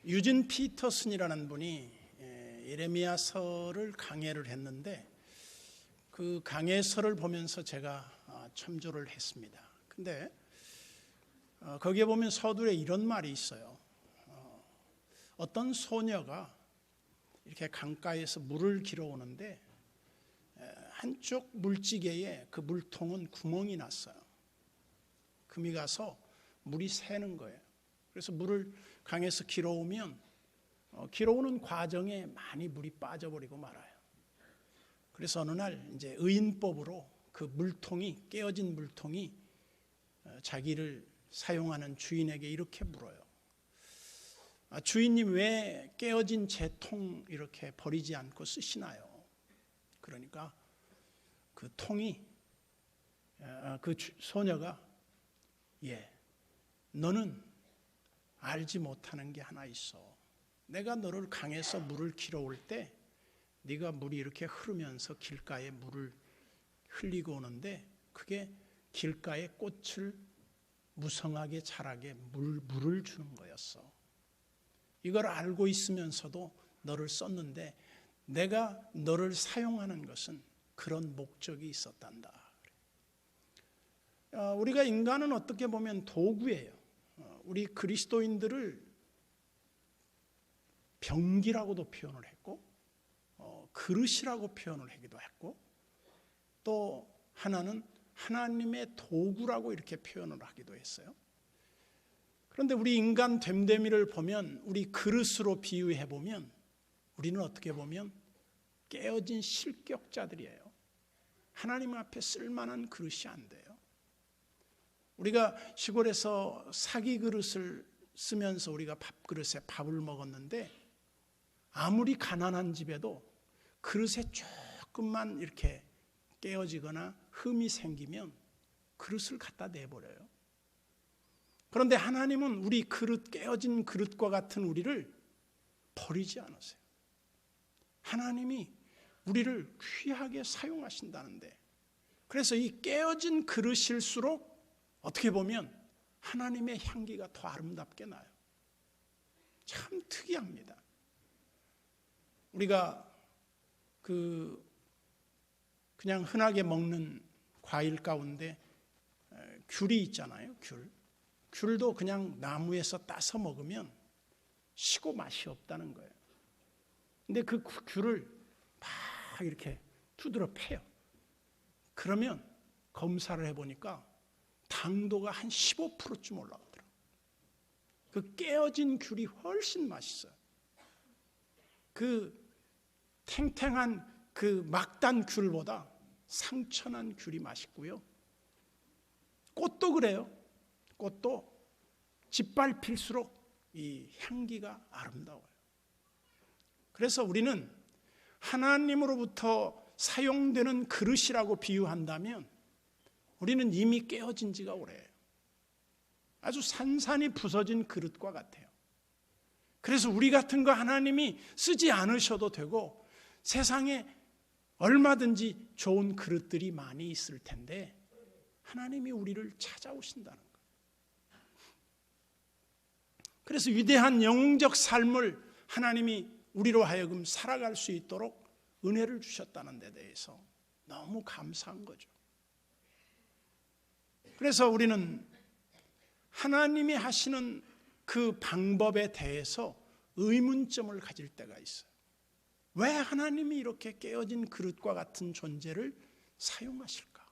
유진 피터슨이라는 분이 예레미야서를 강해를 했는데 그 강해서를 보면서 제가 참조를 했습니다. 근데 거기에 보면 서두에 이런 말이 있어요. 어떤 소녀가 이렇게 강가에서 물을 길어오는데 한쪽 물지개에 그 물통은 구멍이 났어요. 금이 가서 물이 새는 거예요. 그래서 물을 강에서 길어오면 길어오는 과정에 많이 물이 빠져버리고 말아요. 그래서 어느 날 이제 의인법으로 그 물통이 깨어진 물통이 자기를 사용하는 주인에게 이렇게 물어요. 주인님 왜 깨어진 제 통 이렇게 버리지 않고 쓰시나요? 그러니까 그 통이 그 소녀가 너는 알지 못하는 게 하나 있어. 내가 너를 강에서 물을 길어올 때 네가 물이 이렇게 흐르면서 길가에 물을 흘리고 오는데 그게 길가에 꽃을 무성하게 자라게 물을 주는 거였어. 이걸 알고 있으면서도 너를 썼는데 내가 너를 사용하는 것은 그런 목적이 있었단다. 우리가 인간은 어떻게 보면 도구예요. 우리 그리스도인들을 병기라고도 표현을 했고 그릇이라고 표현을 하기도 했고 또 하나는 하나님의 도구라고 이렇게 표현을 하기도 했어요. 그런데 우리 인간 됨됨이를 보면 우리 그릇으로 비유해 보면 우리는 어떻게 보면 깨어진 실격자들이에요. 하나님 앞에 쓸만한 그릇이 안 돼요. 우리가 시골에서 사기 그릇을 쓰면서 우리가 밥그릇에 밥을 먹었는데 아무리 가난한 집에도 그릇에 조금만 이렇게 깨어지거나 흠이 생기면 그릇을 갖다 내버려요. 그런데 하나님은 우리 그릇, 깨어진 그릇과 같은 우리를 버리지 않으세요. 하나님이 우리를 귀하게 사용하신다는데 그래서 이 깨어진 그릇일수록 어떻게 보면 하나님의 향기가 더 아름답게 나요. 참 특이합니다. 우리가 그냥 흔하게 먹는 과일 가운데 귤이 있잖아요. 귤도 그냥 나무에서 따서 먹으면 시고 맛이 없다는 거예요. 근데 그 귤을 막 이렇게 두드려 패요. 그러면 검사를 해보니까 당도가 한 15%쯤 올라가더라고요. 그 깨어진 귤이 훨씬 맛있어요. 그 탱탱한 그 막단 귤보다 상처난 귤이 맛있고요. 꽃도 그래요. 꽃도 짓밟힐수록 이 향기가 아름다워요. 그래서 우리는 하나님으로부터 사용되는 그릇이라고 비유한다면 우리는 이미 깨어진 지가 오래예요. 아주 산산이 부서진 그릇과 같아요. 그래서 우리 같은 거 하나님이 쓰지 않으셔도 되고 세상에 얼마든지 좋은 그릇들이 많이 있을 텐데 하나님이 우리를 찾아오신다는 거예요. 그래서 위대한 영웅적 삶을 하나님이 우리로 하여금 살아갈 수 있도록 은혜를 주셨다는 데 대해서 너무 감사한 거죠. 그래서 우리는 하나님이 하시는 그 방법에 대해서 의문점을 가질 때가 있어요. 왜 하나님이 이렇게 깨어진 그릇과 같은 존재를 사용하실까?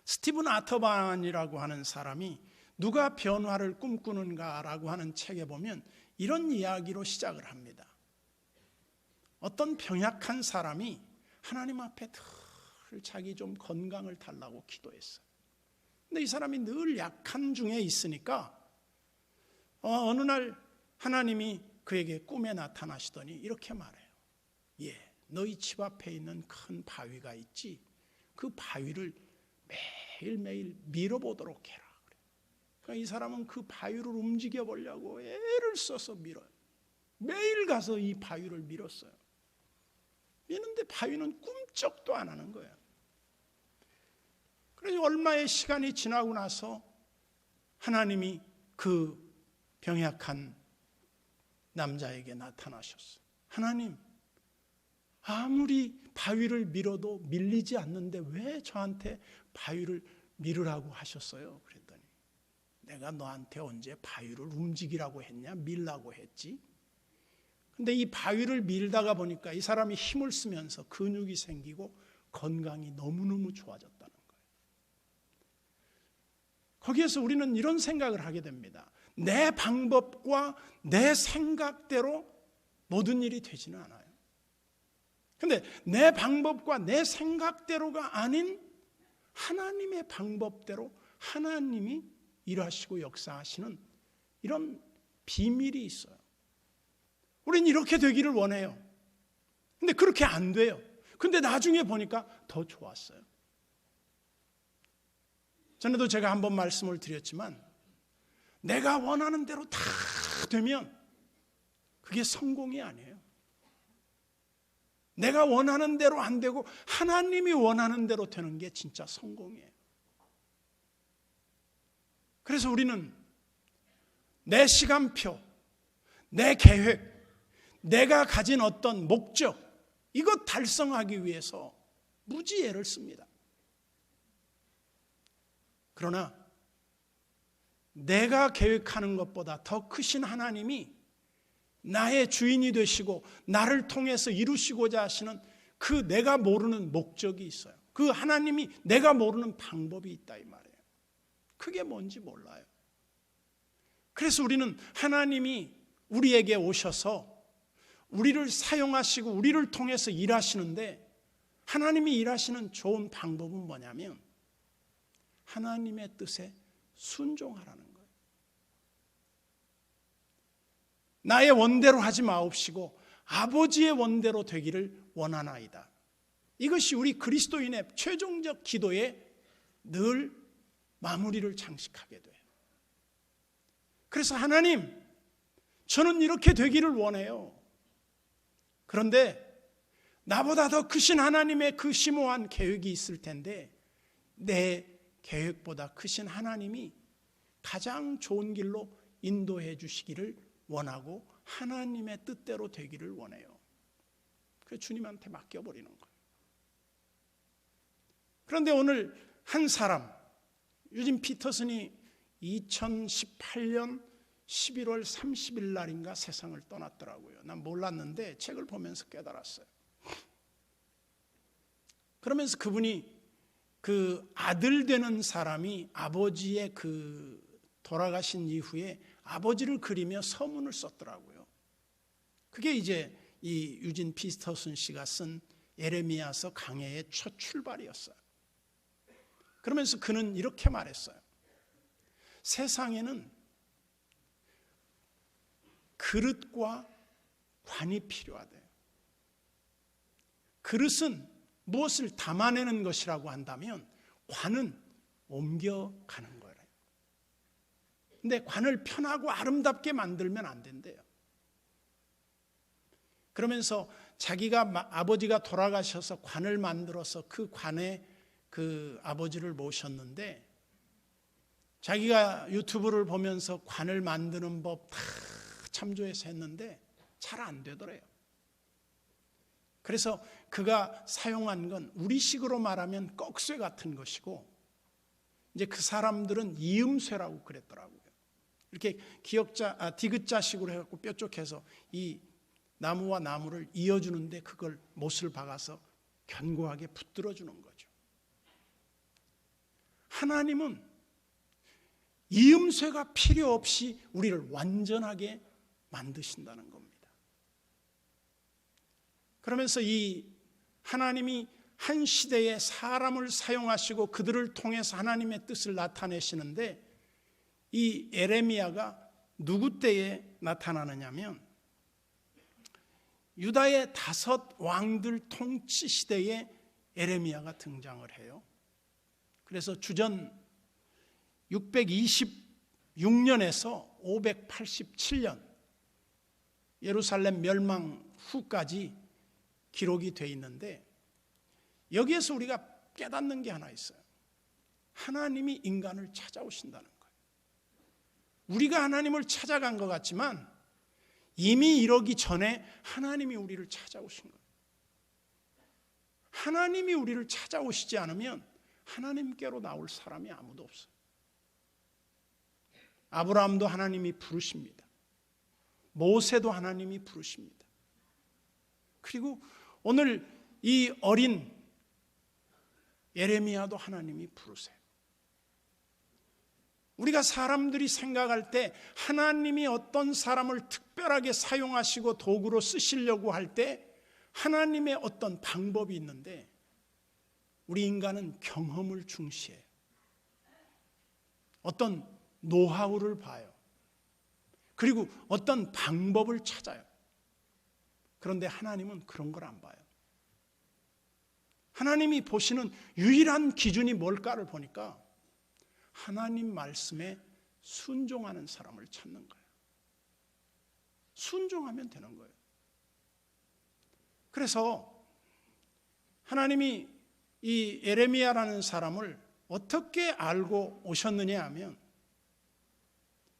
스티븐 아터반이라고 하는 사람이 누가 변화를 꿈꾸는가라고 하는 책에 보면 이런 이야기로 시작을 합니다. 어떤 병약한 사람이 하나님 앞에 늘 자기 좀 건강을 달라고 기도했어요. 근데 이 사람이 늘 약한 중에 있으니까 어느 날 하나님이 그에게 꿈에 나타나시더니 이렇게 말해요. 너희 집 앞에 있는 큰 바위가 있지. 그 바위를 매일매일 밀어보도록 해라. 그러니까 이 사람은 그 바위를 움직여 보려고 애를 써서 밀어요. 매일 가서 이 바위를 밀었어요. 미는데 바위는 꿈쩍도 안 하는 거예요. 그래서 얼마의 시간이 지나고 나서 하나님이 그 병약한 남자에게 나타나셨어요. 하나님, 아무리 바위를 밀어도 밀리지 않는데 왜 저한테 바위를 밀으라고 하셨어요? 그랬더니 내가 너한테 언제 바위를 움직이라고 했냐? 밀라고 했지. 근데 이 바위를 밀다가 보니까 이 사람이 힘을 쓰면서 근육이 생기고 건강이 너무너무 좋아졌다는 거예요. 거기에서 우리는 이런 생각을 하게 됩니다. 내 방법과 내 생각대로 모든 일이 되지는 않아요. 근데 내 방법과 내 생각대로가 아닌 하나님의 방법대로 하나님이 일하시고 역사하시는 이런 비밀이 있어요. 우리는 이렇게 되기를 원해요. 근데 그렇게 안 돼요. 근데 나중에 보니까 더 좋았어요. 전에도 제가 한번 말씀을 드렸지만 내가 원하는 대로 다 되면 그게 성공이 아니에요. 내가 원하는 대로 안 되고 하나님이 원하는 대로 되는 게 진짜 성공이에요. 그래서 우리는 내 시간표, 내 계획, 내가 가진 어떤 목적, 이것 달성하기 위해서 무지 애를 씁니다. 그러나 내가 계획하는 것보다 더 크신 하나님이 나의 주인이 되시고 나를 통해서 이루시고자 하시는 그 내가 모르는 목적이 있어요. 그 하나님이 내가 모르는 방법이 있다 이 말이에요. 그게 뭔지 몰라요. 그래서 우리는 하나님이 우리에게 오셔서 우리를 사용하시고 우리를 통해서 일하시는데 하나님이 일하시는 좋은 방법은 뭐냐면 하나님의 뜻에 순종하라는 거예요. 나의 원대로 하지 마옵시고 아버지의 원대로 되기를 원하나이다. 이것이 우리 그리스도인의 최종적 기도에 늘 마무리를 장식하게 돼요. 그래서 하나님, 저는 이렇게 되기를 원해요. 그런데 나보다 더 크신 하나님의 그 심오한 계획이 있을 텐데 내 계획보다 크신 하나님이 가장 좋은 길로 인도해 주시기를 원하고 하나님의 뜻대로 되기를 원해요. 그래서 주님한테 맡겨버리는 거예요. 그런데 오늘 한 사람, 유진 피터슨이 2018년 11월 30일 날인가 세상을 떠났더라고요. 난 몰랐는데 책을 보면서 깨달았어요. 그러면서 그분이 그 아들 되는 사람이 아버지의 그 돌아가신 이후에 아버지를 그리며 서문을 썼더라고요. 그게 이제 이 유진 피터슨 씨가 쓴 예레미야서 강해의 첫 출발이었어요. 그러면서 그는 이렇게 말했어요. 세상에는 그릇과 관이 필요하대요. 그릇은 무엇을 담아내는 것이라고 한다면 관은 옮겨가는 거예요. 근데 관을 편하고 아름답게 만들면 안 된대요. 그러면서 자기가 아버지가 돌아가셔서 관을 만들어서 그 관에 그 아버지를 모셨는데 자기가 유튜브를 보면서 관을 만드는 법 다 참조해서 했는데 잘 안 되더래요. 그래서 그가 사용한 건 우리식으로 말하면 꺽쇠 같은 것이고 이제 그 사람들은 이음쇠라고 그랬더라고요. 이렇게 디귿자식으로 해갖고 뾰족해서 이 나무와 나무를 이어주는데 그걸 못을 박아서 견고하게 붙들어주는 거죠. 하나님은 이음쇠가 필요 없이 우리를 완전하게 만드신다는 겁니다. 그러면서 이 하나님이 한 시대에 사람을 사용하시고 그들을 통해서 하나님의 뜻을 나타내시는데 이 예레미야가 누구 때에 나타나느냐면 유다의 5 왕들 통치 시대에 예레미야가 등장을 해요. 그래서 주전 626년에서 587년 예루살렘 멸망 후까지 기록이 되어 있는데 여기에서 우리가 깨닫는 게 하나 있어요. 하나님이 인간을 찾아오신다는 거예요. 우리가 하나님을 찾아간 것 같지만 이미 이러기 전에 하나님이 우리를 찾아오신 거예요. 하나님이 우리를 찾아오시지 않으면 하나님께로 나올 사람이 아무도 없어요. 아브라함도 하나님이 부르십니다. 모세도 하나님이 부르십니다. 그리고 오늘 이 어린 예레미야도 하나님이 부르세요. 우리가 사람들이 생각할 때 하나님이 어떤 사람을 특별하게 사용하시고 도구로 쓰시려고 할 때 하나님의 어떤 방법이 있는데 우리 인간은 경험을 중시해요. 어떤 노하우를 봐요. 그리고 어떤 방법을 찾아요. 그런데 하나님은 그런 걸 안 봐요. 하나님이 보시는 유일한 기준이 뭘까를 보니까 하나님 말씀에 순종하는 사람을 찾는 거예요. 순종하면 되는 거예요. 그래서 하나님이 이 예레미야라는 사람을 어떻게 알고 오셨느냐 하면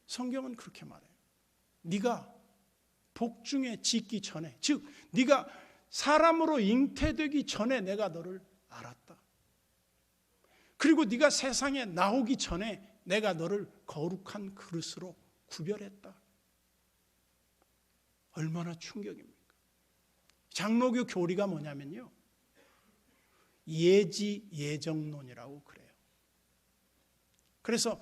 성경은 그렇게 말해요. 네가 복중에 짓기 전에, 즉 네가 사람으로 잉태되기 전에 내가 너를 알았다. 그리고 네가 세상에 나오기 전에 내가 너를 거룩한 그릇으로 구별했다. 얼마나 충격입니까? 장로교 교리가 뭐냐면요, 예지 예정론이라고 그래요. 그래서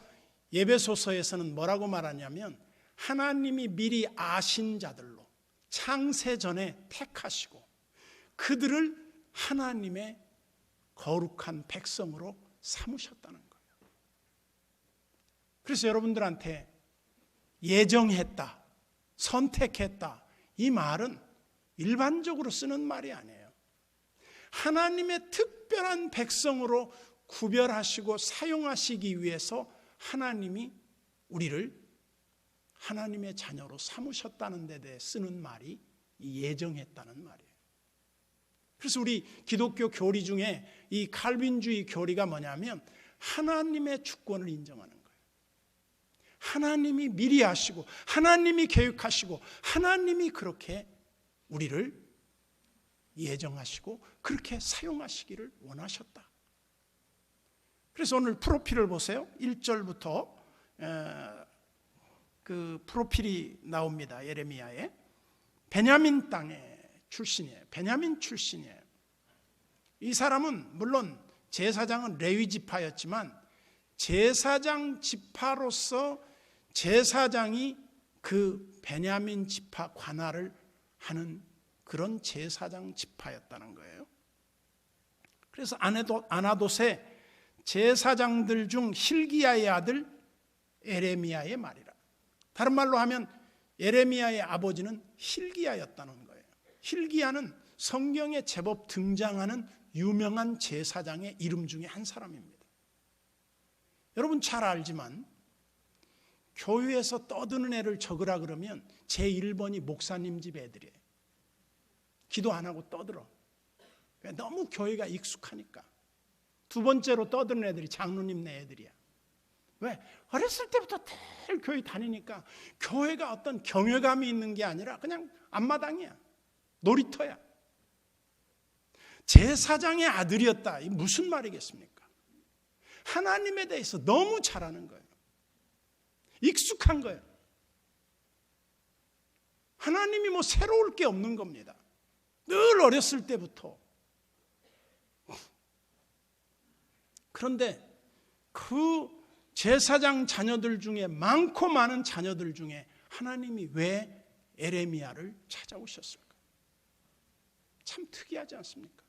에베소서에서는 뭐라고 말하냐면 하나님이 미리 아신 자들로 창세 전에 택하시고 그들을 하나님의 거룩한 백성으로 삼으셨다는 거예요. 그래서 여러분들한테 예정했다, 선택했다, 이 말은 일반적으로 쓰는 말이 아니에요. 하나님의 특별한 백성으로 구별하시고 사용하시기 위해서 하나님이 우리를 하나님의 자녀로 삼으셨다는 데 대해 쓰는 말이 예정했다는 말이에요. 그래서 우리 기독교 교리 중에 이 칼빈주의 교리가 뭐냐면 하나님의 주권을 인정하는 거예요. 하나님이 미리 하시고 하나님이 계획하시고 하나님이 그렇게 우리를 예정하시고 그렇게 사용하시기를 원하셨다. 그래서 오늘 프로필을 보세요. 1절부터 그 프로필이 나옵니다. 예레미야에. 베냐민 땅의 출신이에요. 베냐민 출신이에요. 이 사람은 물론 제사장은 레위 지파였지만 제사장 지파로서 제사장이 그 베냐민 지파 관할을 하는 그런 제사장 지파였다는 거예요. 그래서 아나돗의 제사장들 중 hil기야의 아들 예레미야의 말이라. 다른 말로 하면 예레미야의 아버지는 hil기야였다는 거예요. hil기야는 성경에 제법 등장하는 유명한 제사장의 이름 중에 한 사람입니다. 여러분 잘 알지만 교회에서 떠드는 애를 적으라 그러면 제1번이 목사님 집 애들이에요. 기도 안 하고 떠들어. 너무 교회가 익숙하니까. 두 번째로 떠드는 애들이 장로님네 애들이야. 왜? 어렸을 때부터 늘 교회 다니니까 교회가 어떤 경외감이 있는 게 아니라 그냥 앞마당이야. 놀이터야. 제사장의 아들이었다. 이게 무슨 말이겠습니까? 하나님에 대해서 너무 잘 아는 거예요. 익숙한 거예요. 하나님이 뭐 새로울 게 없는 겁니다. 늘 어렸을 때부터. 그런데 그 제사장 자녀들 중에 많고 많은 자녀들 중에 하나님이 왜 예레미야를 찾아오셨을까? 참 특이하지 않습니까?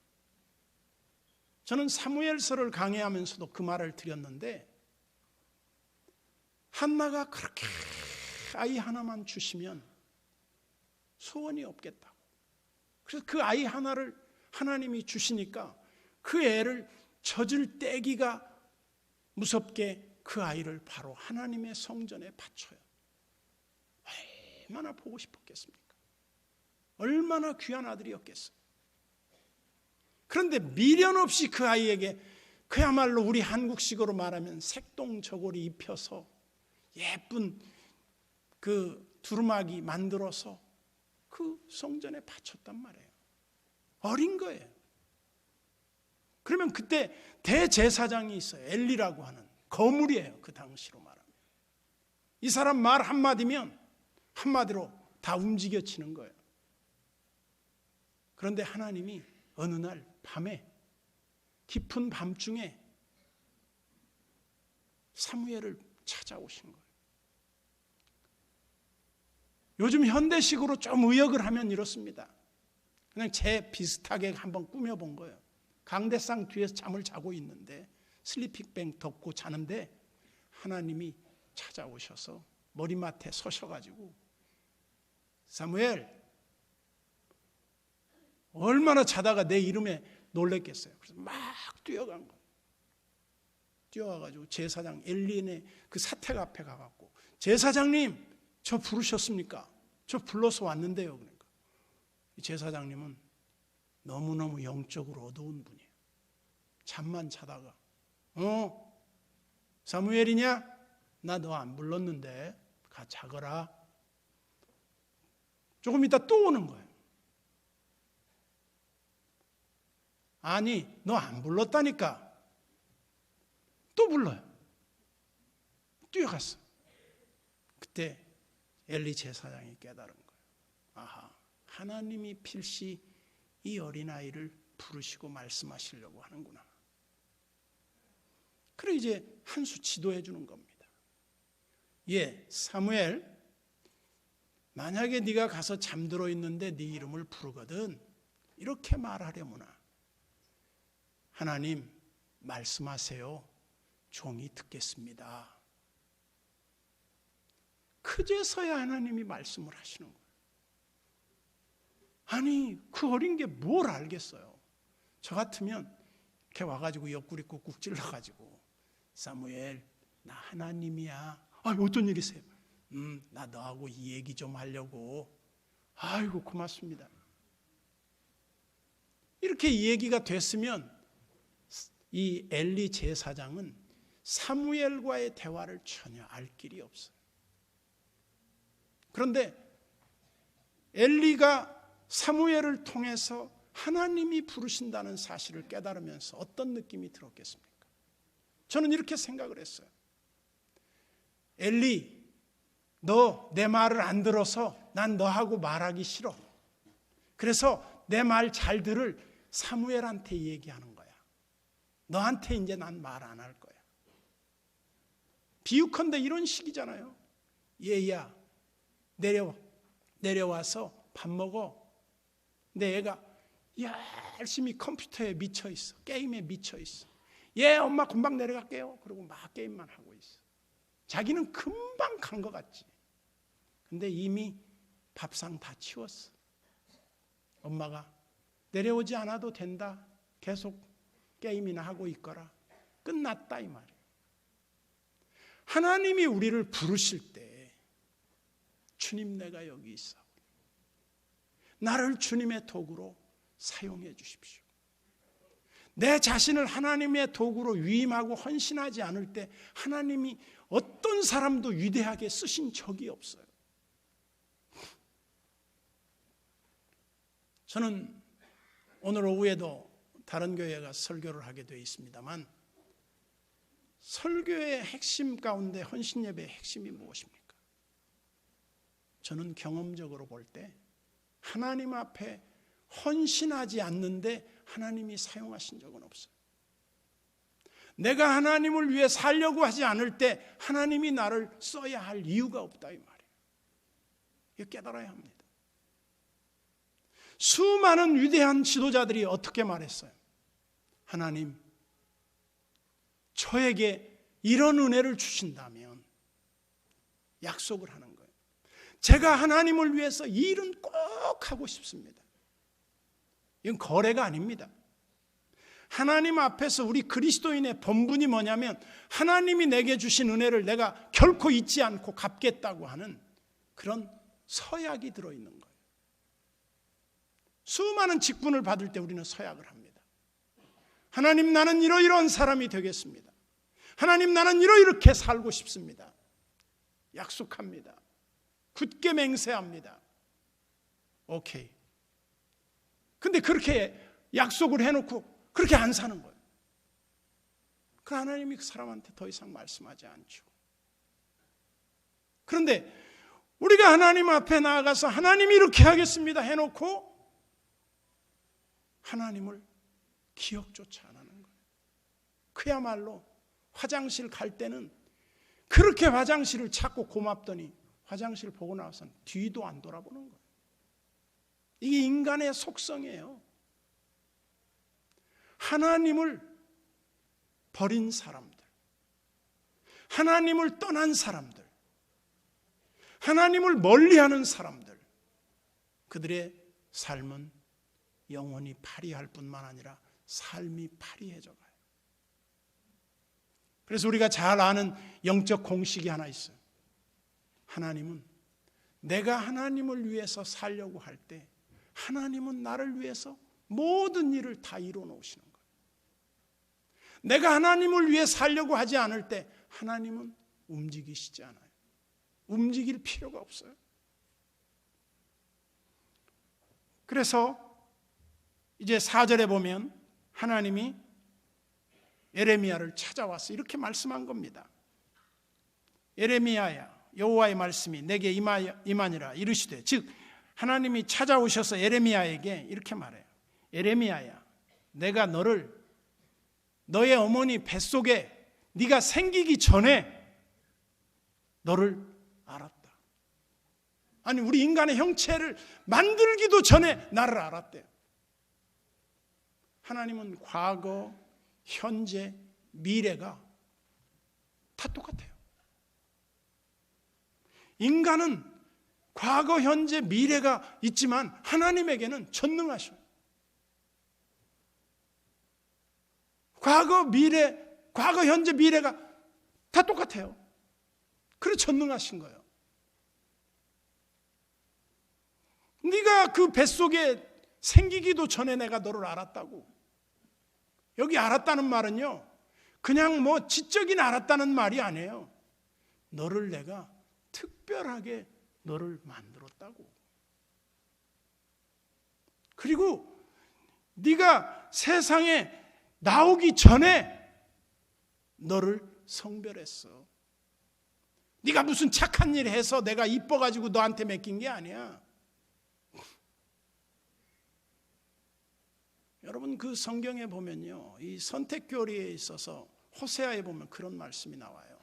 저는 사무엘서를 강의하면서도 그 말을 드렸는데 한나가 그렇게 아이 하나만 주시면 소원이 없겠다고. 그래서 그 아이 하나를 하나님이 주시니까 그 애를 젖을 떼기가 무섭게 그 아이를 바로 하나님의 성전에 바쳐요. 얼마나 보고 싶었겠습니까? 얼마나 귀한 아들이었겠어요. 그런데 미련 없이 그 아이에게 그야말로 우리 한국식으로 말하면 색동저고리 입혀서 예쁜 그 두루마기 만들어서 그 성전에 바쳤단 말이에요. 어린 거예요. 그러면 그때 대제사장이 있어요. 엘리라고 하는 거물이에요. 그 당시로 말하면. 이 사람 말 한마디면 한마디로 다 움직여지는 거예요. 그런데 하나님이 어느 날 밤에, 깊은 밤중에 사무엘을 찾아오신 거예요. 요즘 현대식으로 좀 의역을 하면 이렇습니다. 그냥 제 비슷하게 한번 꾸며본 거예요. 강대상 뒤에서 잠을 자고 있는데, 슬리핑백 덮고 자는데 하나님이 찾아오셔서 머리맡에 서셔가지고, 사무엘, 얼마나 자다가 내 이름에 놀랬겠어요. 그래서 막 뛰어간 거예요. 뛰어와가지고 제사장 엘리의 그 사택 앞에 가갖고, 제사장님, 저 부르셨습니까? 저 불러서 왔는데요. 그러니까 이 제사장님은 너무너무 영적으로 어두운 분이에요. 잠만 자다가, 사무엘이냐? 나 너 안 불렀는데 가 자거라. 조금 있다 또 오는 거예요. 아니, 너 안 불렀다니까. 또 불러요. 뛰어갔어. 그때 엘리 제사장이 깨달은 거예요. 아하, 하나님이 필시 이 어린아이를 부르시고 말씀하시려고 하는구나. 그래 이제 한 수 지도해 주는 겁니다. 예, 사무엘, 만약에 네가 가서 잠들어 있는데 네 이름을 부르거든 이렇게 말하려무나. 하나님 말씀하세요. 종이 듣겠습니다. 그제서야 하나님이 말씀을 하시는 거예요. 아니, 그 어린 게 뭘 알겠어요. 저 같으면 이렇게 와가지고 옆구리 꾹꾹 찔러가지고, 사무엘, 나 하나님이야. 아, 어떤 일이세요? 나 너하고 이 얘기 좀 하려고. 아이고, 고맙습니다. 이렇게 이 얘기가 됐으면 이 엘리 제사장은 사무엘과의 대화를 전혀 알 길이 없어요. 그런데 엘리가 사무엘을 통해서 하나님이 부르신다는 사실을 깨달으면서 어떤 느낌이 들었겠습니까? 저는 이렇게 생각을 했어요. 엘리, 너 내 말을 안 들어서 난 너하고 말하기 싫어. 그래서 내 말 잘 들을 사무엘한테 얘기하는 거야. 너한테 이제 난 말 안 할 거야. 비유컨대 이런 식이잖아요. 얘야, 내려와서 밥 먹어. 근데 얘가 열심히 컴퓨터에 미쳐 있어. 게임에 미쳐 있어. 예, 엄마 금방 내려갈게요. 그러고 막 게임만 하고 있어. 자기는 금방 간 것 같지. 근데 이미 밥상 다 치웠어. 엄마가 내려오지 않아도 된다. 계속 게임이나 하고 있거라. 끝났다 이 말이에요. 하나님이 우리를 부르실 때 주님 내가 여기 있어. 나를 주님의 도구로 사용해 주십시오. 내 자신을 하나님의 도구로 위임하고 헌신하지 않을 때 하나님이 어떤 사람도 위대하게 쓰신 적이 없어요. 저는 오늘 오후에도 다른 교회에 가서 설교를 하게 되어 있습니다만, 설교의 핵심 가운데 헌신 예배의 핵심이 무엇입니까? 저는 경험적으로 볼 때 하나님 앞에 헌신하지 않는데 하나님이 사용하신 적은 없어요. 내가 하나님을 위해 살려고 하지 않을 때 하나님이 나를 써야 할 이유가 없다 이 말이에요. 이거 깨달아야 합니다. 수많은 위대한 지도자들이 어떻게 말했어요? 하나님, 저에게 이런 은혜를 주신다면 약속을 하는 거예요. 제가 하나님을 위해서 이 일은 꼭 하고 싶습니다. 이건 거래가 아닙니다. 하나님 앞에서 우리 그리스도인의 본분이 뭐냐면 하나님이 내게 주신 은혜를 내가 결코 잊지 않고 갚겠다고 하는 그런 서약이 들어있는 거예요. 수많은 직분을 받을 때 우리는 서약을 합니다. 하나님, 나는 이러이러한 사람이 되겠습니다. 하나님, 나는 이렇게 살고 싶습니다. 약속합니다. 굳게 맹세합니다. 오케이. 근데 그렇게 약속을 해놓고 그렇게 안 사는 거예요. 그 하나님이 그 사람한테 더 이상 말씀하지 않죠. 그런데 우리가 하나님 앞에 나아가서 하나님이 이렇게 하겠습니다 해놓고 하나님을 기억조차 안 하는 거예요. 그야말로 화장실 갈 때는 그렇게 화장실을 찾고 고맙더니 화장실 보고 나와서는 뒤도 안 돌아보는 거예요. 이게 인간의 속성이에요. 하나님을 버린 사람들, 하나님을 떠난 사람들, 하나님을 멀리하는 사람들, 그들의 삶은 영원히 파리할 뿐만 아니라 삶이 파리해져 가요. 그래서 우리가 잘 아는 영적 공식이 하나 있어요. 하나님은 내가 하나님을 위해서 살려고 할 때 하나님은 나를 위해서 모든 일을 다 이루어 놓으시는 거예요. 내가 하나님을 위해 살려고 하지 않을 때 하나님은 움직이시지 않아요. 움직일 필요가 없어요. 그래서 이제 4절에 보면 하나님이 예레미야를 찾아와서 이렇게 말씀한 겁니다. 예레미야야, 여호와의 말씀이 내게 임하니라 이르시되, 즉 하나님이 찾아오셔서 예레미야에게 이렇게 말해요. 예레미야야, 내가 너의 어머니 뱃속에 네가 생기기 전에 너를 알았다. 아니, 우리 인간의 형체를 만들기도 전에 나를 알았대요. 하나님은 과거, 현재, 미래가 다 똑같아요. 인간은 과거, 현재, 미래가 있지만 하나님에게는 전능하셔요. 과거, 현재, 미래가 다 똑같아요. 그래 전능하신 거예요. 네가 그 뱃속에 생기기도 전에 내가 너를 알았다고. 여기 알았다는 말은요, 그냥 뭐 지적인 알았다는 말이 아니에요. 너를 내가 특별하게 너를 만들었다고. 그리고 네가 세상에 나오기 전에 너를 성별했어. 네가 무슨 착한 일 해서 내가 이뻐가지고 너한테 맡긴 게 아니야. 여러분, 그 성경에 보면요, 이 선택 교리에 있어서 호세아에 보면 그런 말씀이 나와요.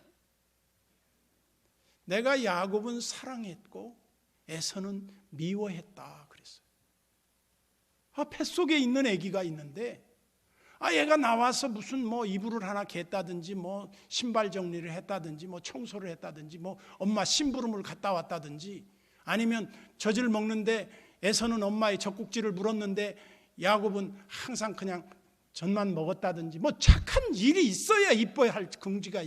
내가 야곱은 사랑했고 에서는 미워했다 그랬어요. 뱃속에 있는 아기가 있는데 얘가 나와서 무슨 뭐 이불을 하나 겠다든지 뭐 신발 정리를 했다든지 뭐 청소를 했다든지 뭐 엄마 심부름을 갔다 왔다든지, 아니면 젖을 먹는데 에서는 엄마의 젖꼭지를 물었는데 야곱은 항상 그냥 젖만 먹었다든지, 뭐 착한 일이 있어야 이뻐야 할 긍지가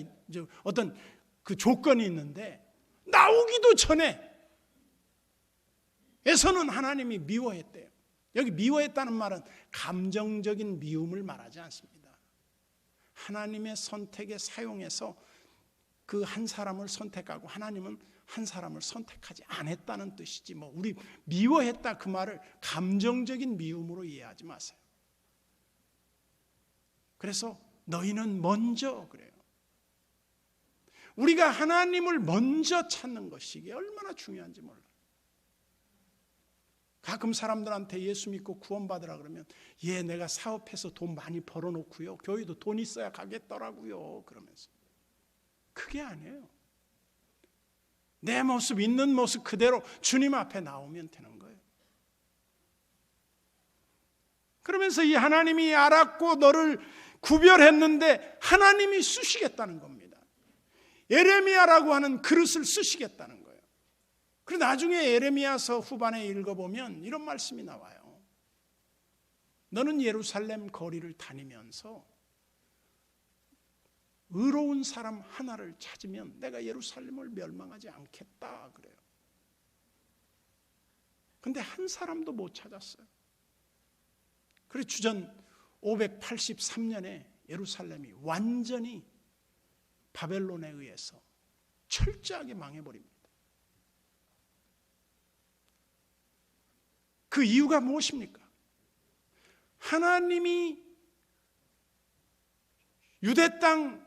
어떤 그 조건이 있는데, 나오기도 전에 에서는 하나님이 미워했대요. 여기 미워했다는 말은 감정적인 미움을 말하지 않습니다. 하나님의 선택에 사용해서 그 한 사람을 선택하고 하나님은 한 사람을 선택하지 않았다는 뜻이지, 뭐 우리 미워했다 그 말을 감정적인 미움으로 이해하지 마세요. 그래서 너희는 먼저, 그래요. 우리가 하나님을 먼저 찾는 것이 이게 얼마나 중요한지 몰라요. 가끔 사람들한테 예수 믿고 구원받으라 그러면, 내가 사업해서 돈 많이 벌어놓고요, 교회도 돈 있어야 가겠더라고요 그러면서. 그게 아니에요. 내 모습, 있는 모습 그대로 주님 앞에 나오면 되는 거예요. 그러면서 이 하나님이 알았고 너를 구별했는데 하나님이 쓰시겠다는 겁니다. 예레미야라고 하는 그릇을 쓰시겠다는 거예요. 그리고 나중에 예레미야서 후반에 읽어보면 이런 말씀이 나와요. 너는 예루살렘 거리를 다니면서 의로운 사람 하나를 찾으면 내가 예루살렘을 멸망하지 않겠다 그래요. 근데 한 사람도 못 찾았어요. 그래서 주전 583년에 예루살렘이 완전히 바벨론에 의해서 철저하게 망해버립니다. 그 이유가 무엇입니까? 하나님이 유대 땅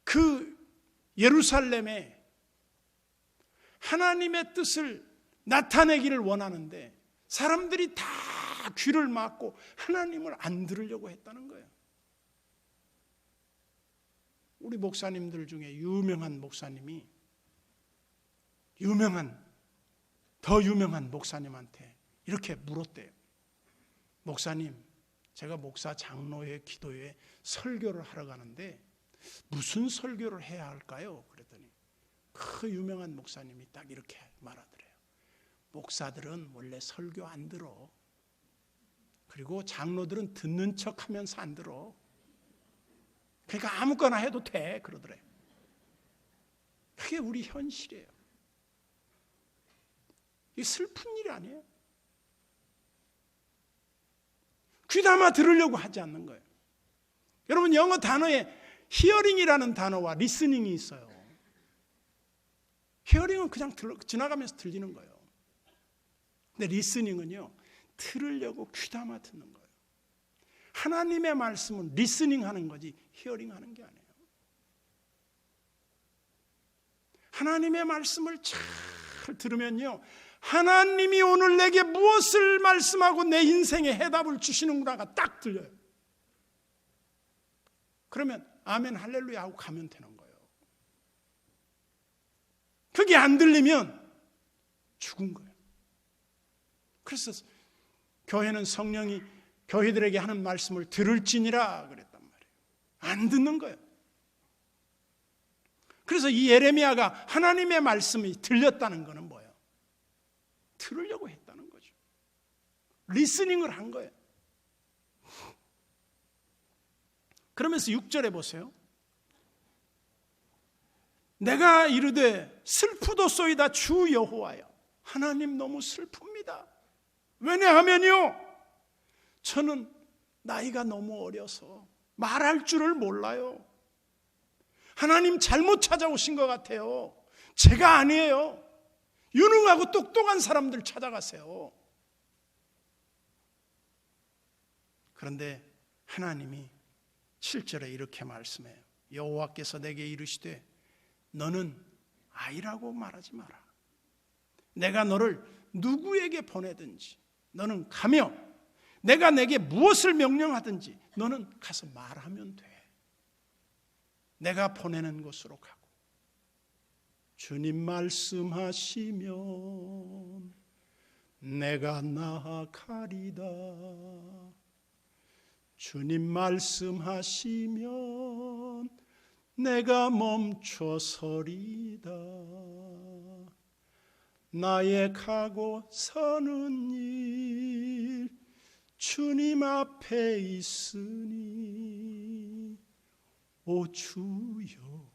그 예루살렘에 하나님의 뜻을 나타내기를 원하는데 사람들이 다 귀를 막고 하나님을 안 들으려고 했다는 거예요. 우리 목사님들 중에 유명한 목사님이 더 유명한 목사님한테 이렇게 물었대요. 목사님, 제가 목사 장로회 기도회에 설교를 하러 가는데 무슨 설교를 해야 할까요? 그랬더니 그 유명한 목사님이 딱 이렇게 말하더래요. 목사들은 원래 설교 안 들어. 그리고 장로들은 듣는 척 하면서 안 들어. 그러니까 아무거나 해도 돼. 그러더래요. 그게 우리 현실이에요. 이게 슬픈 일이 아니에요. 귀담아 들으려고 하지 않는 거예요. 여러분, 영어 단어에 히어링이라는 단어와 리스닝이 있어요. 히어링은 그냥 지나가면서 들리는 거예요. 근데 리스닝은요, 들으려고 귀담아 듣는 거예요. 하나님의 말씀은 리스닝 하는 거지 히어링 하는 게 아니에요. 하나님의 말씀을 잘 들으면요, 하나님이 오늘 내게 무엇을 말씀하고 내 인생에 해답을 주시는구나가 딱 들려요. 그러면 아멘 할렐루야 하고 가면 되는 거예요. 그게 안 들리면 죽은 거예요. 그래서 교회는 성령이 교회들에게 하는 말씀을 들을지니라 그랬단 말이에요. 안 듣는 거예요. 그래서 이 예레미야가 하나님의 말씀이 들렸다는 것은 뭐예요? 들으려고 했다는 거죠. 리스닝을 한 거예요. 그러면서 6절에 보세요. 내가 이르되 슬프도소이다 주 여호와여. 하나님 너무 슬픕니다. 왜냐하면요, 저는 나이가 너무 어려서 말할 줄을 몰라요. 하나님 잘못 찾아오신 것 같아요. 제가 아니에요. 유능하고 똑똑한 사람들 찾아가세요. 그런데 하나님이 7절에 이렇게 말씀해요. 여호와께서 내게 이르시되 너는 아이라고 말하지 마라. 내가 너를 누구에게 보내든지 너는 가며 내가 내게 무엇을 명령하든지 너는 가서 말하면 돼. 내가 보내는 곳으로 가고 주님 말씀하시면 내가 나아가리다. 주님 말씀하시면 내가 멈춰서리다. 나의 가고 서는 일 주님 앞에 있으니 오 주여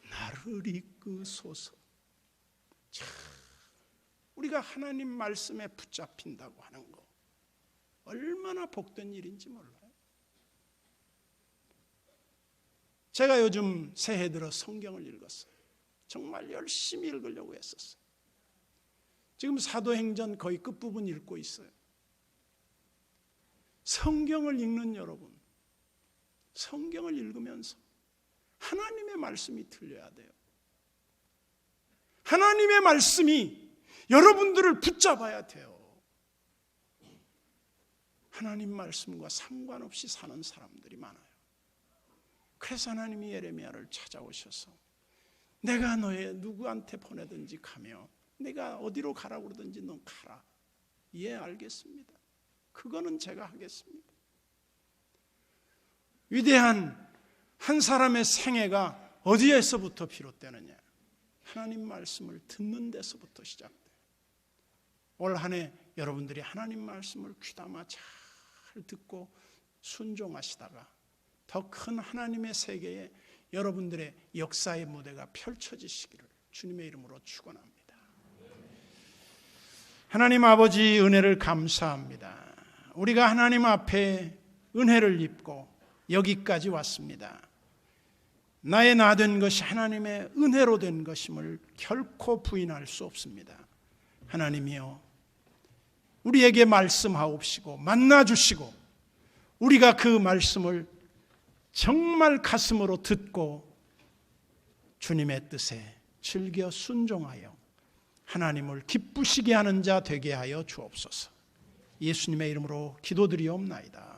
나를 이끄소서. 참, 우리가 하나님 말씀에 붙잡힌다고 하는 거 얼마나 복된 일인지 몰라요. 제가 요즘 새해 들어 성경을 읽었어요. 정말 열심히 읽으려고 했었어요. 지금 사도행전 거의 끝부분 읽고 있어요. 성경을 읽는 여러분, 성경을 읽으면서 하나님의 말씀이 들려야 돼요. 하나님의 말씀이 여러분들을 붙잡아야 돼요. 하나님 말씀과 상관없이 사는 사람들이 많아요. 그래서 하나님이 예레미야를 찾아오셔서 내가 너의 누구한테 보내든지 가며 내가 어디로 가라고 그러든지 넌 가라. 예, 알겠습니다. 그거는 제가 하겠습니다. 위대한 한 사람의 생애가 어디에서부터 비롯되느냐? 하나님 말씀을 듣는 데서부터 시작돼요. 올 한 해 여러분들이 하나님 말씀을 귀담아 잘 듣고 순종하시다가 더 큰 하나님의 세계에 여러분들의 역사의 무대가 펼쳐지시기를 주님의 이름으로 축원합니다. 하나님 아버지, 은혜를 감사합니다. 우리가 하나님 앞에 은혜를 입고 여기까지 왔습니다. 나의 나 된 것이 하나님의 은혜로 된 것임을 결코 부인할 수 없습니다. 하나님이여, 우리에게 말씀하옵시고 만나주시고 우리가 그 말씀을 정말 가슴으로 듣고 주님의 뜻에 즐겨 순종하여 하나님을 기쁘시게 하는 자 되게 하여 주옵소서. 예수님의 이름으로 기도드리옵나이다.